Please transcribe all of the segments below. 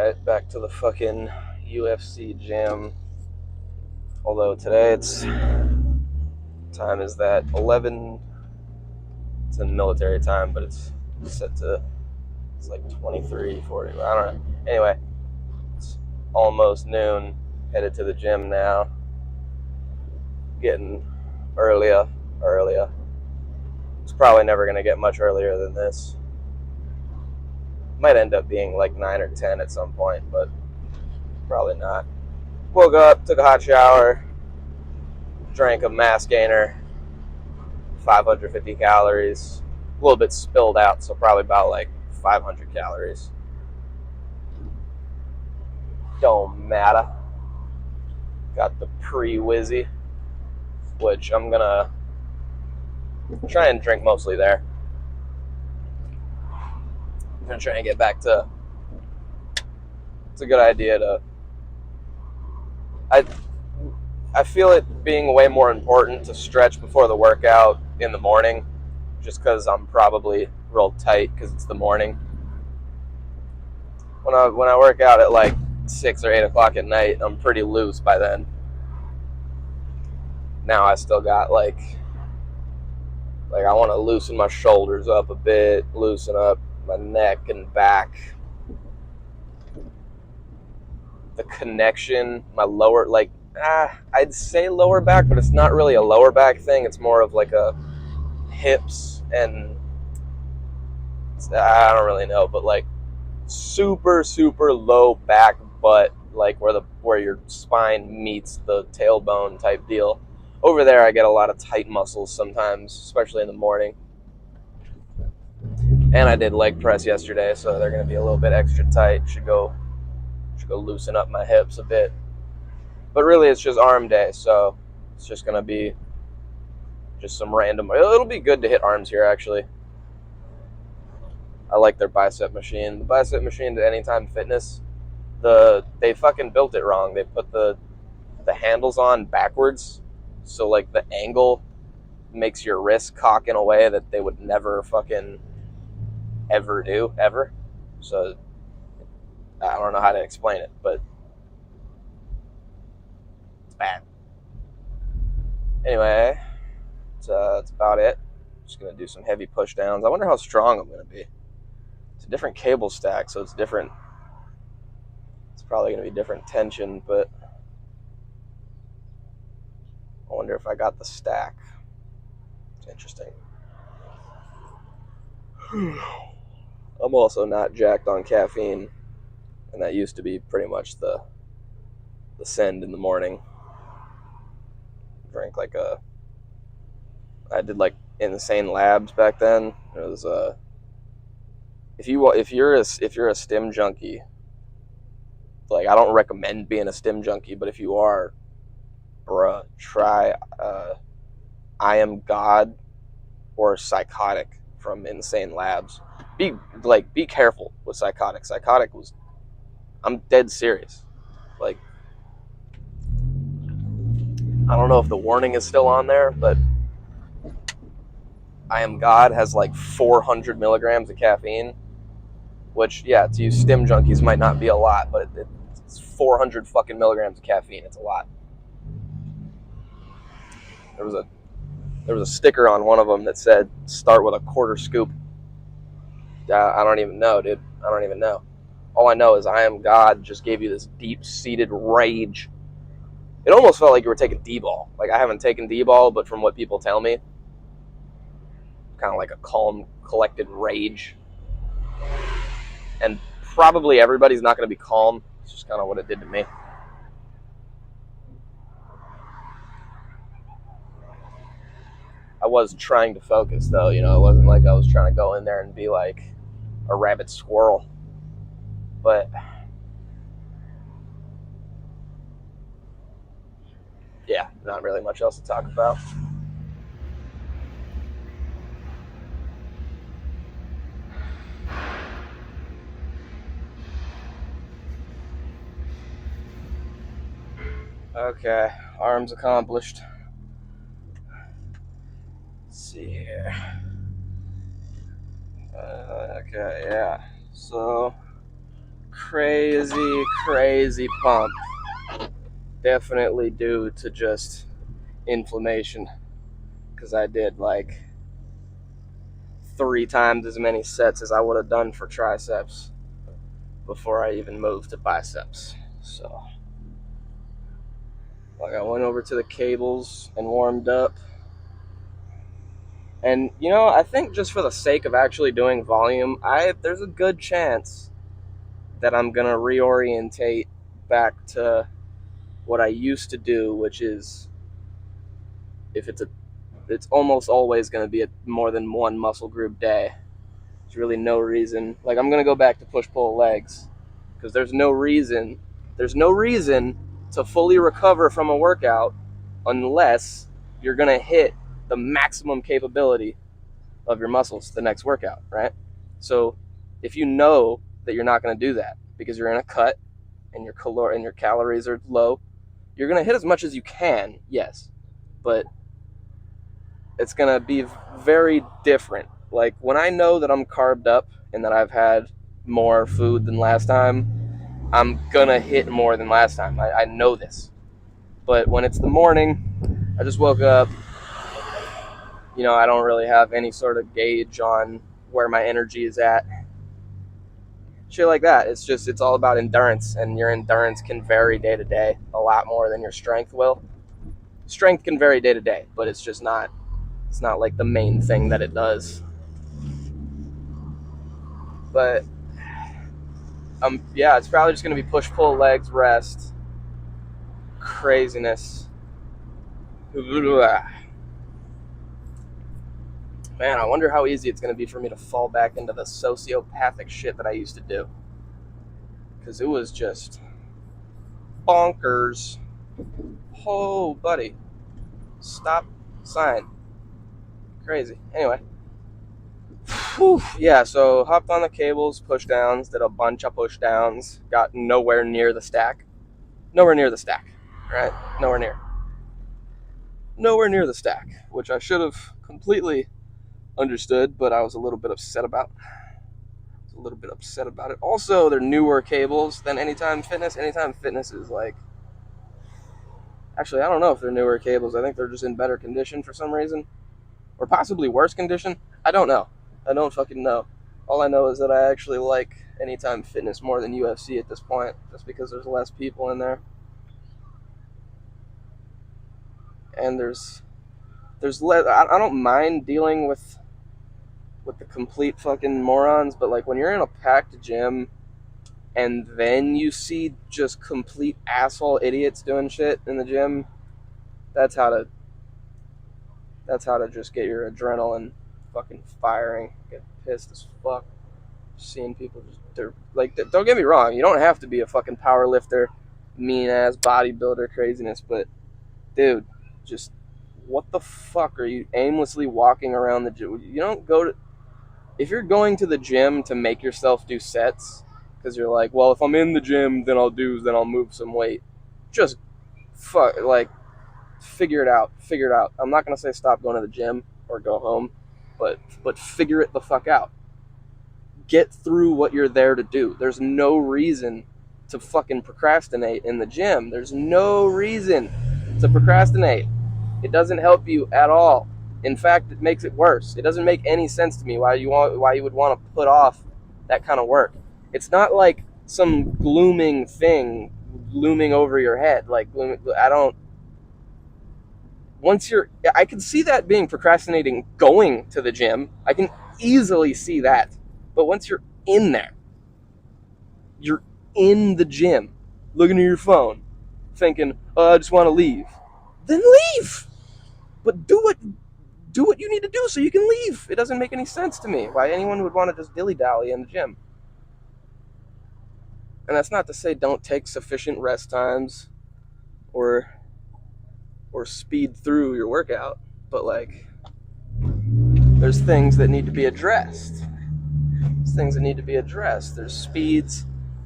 Alright, back to the fucking UFC gym. Although today time is that 11, it's in military time, but it's set to, it's like 23:40. I don't know. Anyway, it's almost noon, headed to the gym now. Getting earlier. It's probably never going to get much earlier than this. Might end up being like 9 or 10 at some point, but probably not. Woke up, took a hot shower, drank a mass gainer, 550 calories, a little bit spilled out, so probably about like 500 calories. Don't matter. Got the pre-wizzy, which I'm gonna try and drink mostly there. I'm gonna try and get back to, it's a good idea to, I feel it being way more important to stretch before the workout in the morning, just because I'm probably real tight because it's the morning. When I work out at like 6 or 8 o'clock at night, I'm pretty loose by then. Now I still got like I want to loosen my shoulders up a bit, loosen up my neck and back. The connection, my lower, I'd say lower back, but it's not really a lower back thing. It's more of like a hips and I don't really know, but like super, super low back butt, like where your spine meets the tailbone type deal. Over there, I get a lot of tight muscles sometimes, especially in the morning. And I did leg press yesterday, so they're going to be a little bit extra tight. Should go loosen up my hips a bit. But really, it's just arm day, so it's just going to be just some random. It'll be good to hit arms here, actually. I like their bicep machine. The bicep machine to Anytime Fitness, they fucking built it wrong. They put the handles on backwards, so like the angle makes your wrist cock in a way that they would never fucking ever do, ever. So I don't know how to explain it, but it's bad. Anyway, that's about it. Just gonna do some heavy push downs. I wonder how strong I'm gonna be. It's a different cable stack, so it's different. It's probably gonna be different tension, but I wonder if I got the stack. It's interesting. I'm also not jacked on caffeine, and that used to be pretty much the send in the morning. Drank I did like insane labs back then. It was if you're a stim junkie, like I don't recommend being a stim junkie, but if you are, bruh, try I Am God or Psychotic from Insane Labs. Be careful with Psychotic. Psychotic was, I'm dead serious. Like, I don't know if the warning is still on there, but I Am God has like 400 milligrams of caffeine, which, yeah, to you stim junkies might not be a lot, but it's 400 fucking milligrams of caffeine. It's a lot. There was a sticker on one of them that said, start with a quarter scoop. I don't even know, dude. I don't even know. All I know is I Am God just gave you this deep-seated rage. It almost felt like you were taking D-ball. Like, I haven't taken D-ball, but from what people tell me, kind of like a calm, collected rage. And probably everybody's not going to be calm. It's just kind of what it did to me. I was trying to focus, though. You know, it wasn't like I was trying to go in there and be like a rabid squirrel. But yeah, not really much else to talk about. Okay, arms accomplished. Let's see here. Okay, yeah. So crazy pump. Definitely due to just inflammation, because I did like 3 times as many sets as I would have done for triceps before I even moved to biceps. So, like, I went over to the cables and warmed up. And, I think just for the sake of actually doing volume, there's a good chance that I'm going to reorientate back to what I used to do, which is, if it's almost always going to be more than one muscle group day. There's really no reason. Like, I'm going to go back to push-pull legs, because there's no reason to fully recover from a workout unless you're going to hit the maximum capability of your muscles the next workout, right? So if you know that you're not going to do that because you're in a cut and your calories are low, you're going to hit as much as you can, yes, but it's going to be very different. Like, when I know that I'm carved up and that I've had more food than last time, I'm going to hit more than last time. I know this. But when it's the morning, I just woke up, I don't really have any sort of gauge on where my energy is at. Shit like that. It's all about endurance, and your endurance can vary day to day a lot more than your strength will. Strength can vary day to day, but it's not like the main thing that it does. But yeah, it's probably just gonna be push, pull, legs, rest, craziness. Man, I wonder how easy it's gonna be for me to fall back into the sociopathic shit that I used to do, because it was just bonkers. Oh, buddy, stop sign. Crazy. Anyway, whew, yeah. So hopped on the cables, push downs, did a bunch of push downs, got nowhere near the stack. Right? Nowhere near the stack, which I should have completely understood, but I was a little bit upset about. Also, they're newer cables than Anytime Fitness. Anytime Fitness is like, actually, I don't know if they're newer cables. I think they're just in better condition for some reason, or possibly worse condition. I don't know. I don't fucking know. All I know is that I actually like Anytime Fitness more than UFC at this point, just because there's less people in there, and there's less. I don't mind dealing with the complete fucking morons, but like, when you're in a packed gym and then you see just complete asshole idiots doing shit in the gym, that's how to just get your adrenaline fucking firing. Get pissed as fuck seeing people just, like, don't get me wrong, you don't have to be a fucking power lifter, mean ass bodybuilder craziness, but dude, just, what the fuck are you aimlessly walking around the gym? You don't go to, if you're going to the gym to make yourself do sets because you're like, well, if I'm in the gym, then I'll move some weight. Just figure it out. I'm not gonna say stop going to the gym or go home, but figure it the fuck out. Get through what you're there to do. There's no reason to fucking procrastinate in the gym. There's no reason to procrastinate. It doesn't help you at all. In fact, it makes it worse. It doesn't make any sense to me why you would want to put off that kind of work. It's not like some glooming thing looming over your head. Like, I can see that being procrastinating going to the gym. I can easily see that. But once you're in there, you're in the gym, looking at your phone, thinking, "Oh, I just want to leave." Then leave. But do what you need to do so you can leave. It doesn't make any sense to me why anyone would want to just dilly-dally in the gym. And that's not to say don't take sufficient rest times or speed through your workout, but like, there's things that need to be addressed. There's speeds.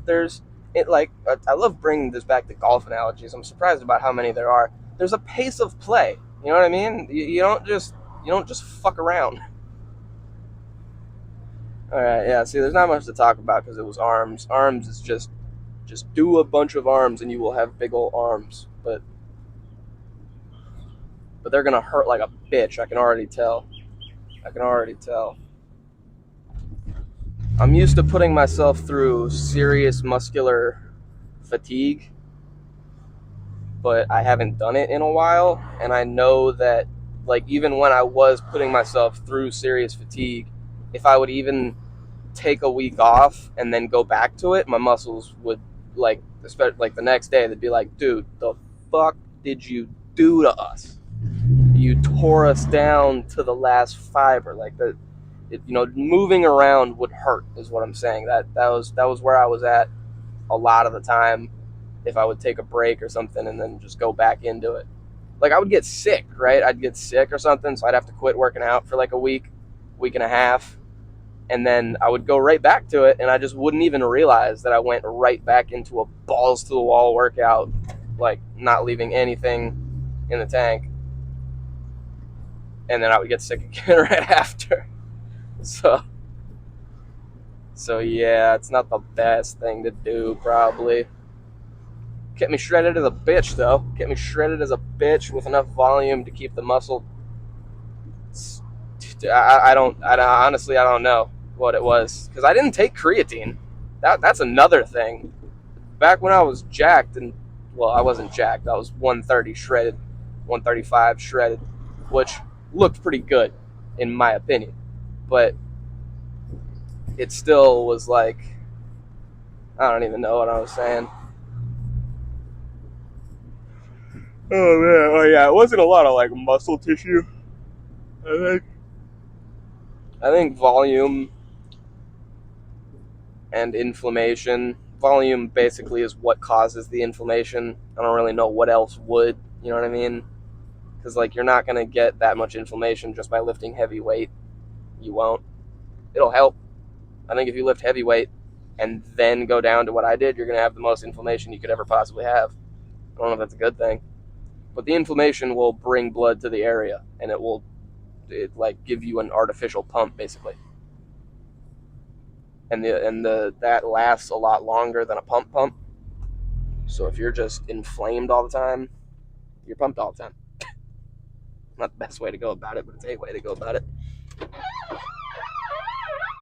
I love bringing this back to golf analogies. I'm surprised about how many there are. There's a pace of play. You know what I mean? You don't just fuck around. All right, yeah. See, there's not much to talk about because it was arms. Arms is just do a bunch of arms and you will have big old arms. But they're gonna hurt like a bitch. I can already tell. I can already tell. I'm used to putting myself through serious muscular fatigue, but I haven't done it in a while, and I know that like even when I was putting myself through serious fatigue, if I would even take a week off and then go back to it, my muscles would like, especially like the next day, they'd be like, "Dude, the fuck did you do to us? You tore us down to the last fiber." Like moving around would hurt, is what I'm saying. That was where I was at a lot of the time. If I would take a break or something and then just go back into it, like I would get sick, right? I'd get sick or something, so I'd have to quit working out for like a week and a half, and then I would go right back to it, and I just wouldn't even realize that I went right back into a balls to the wall workout, like not leaving anything in the tank, and then I would get sick again right after. So, so yeah, it's not the best thing to do, probably. Get me shredded as a bitch, though. Get me shredded as a bitch with enough volume to keep the muscle. Honestly, I don't know what it was because I didn't take creatine. That's another thing. Back when I was jacked, and well, I wasn't jacked. I was 130 shredded, 135 shredded, which looked pretty good in my opinion. But it still was like, I don't even know what I was saying. Oh man, oh yeah, it wasn't a lot of like muscle tissue. I think I think volume and inflammation. Volume basically is what causes the inflammation. I don't really know what else would. You know what I mean? Because like you're not gonna get that much inflammation just by lifting heavy weight. You won't. It'll help. I think if you lift heavy weight and then go down to what I did, you're gonna have the most inflammation you could ever possibly have. I don't know if that's a good thing, but the inflammation will bring blood to the area, and it like give you an artificial pump basically, and the that lasts a lot longer than a pump. So if you're just inflamed all the time, you're pumped all the time. Not the best way to go about it, but it's a way to go about it.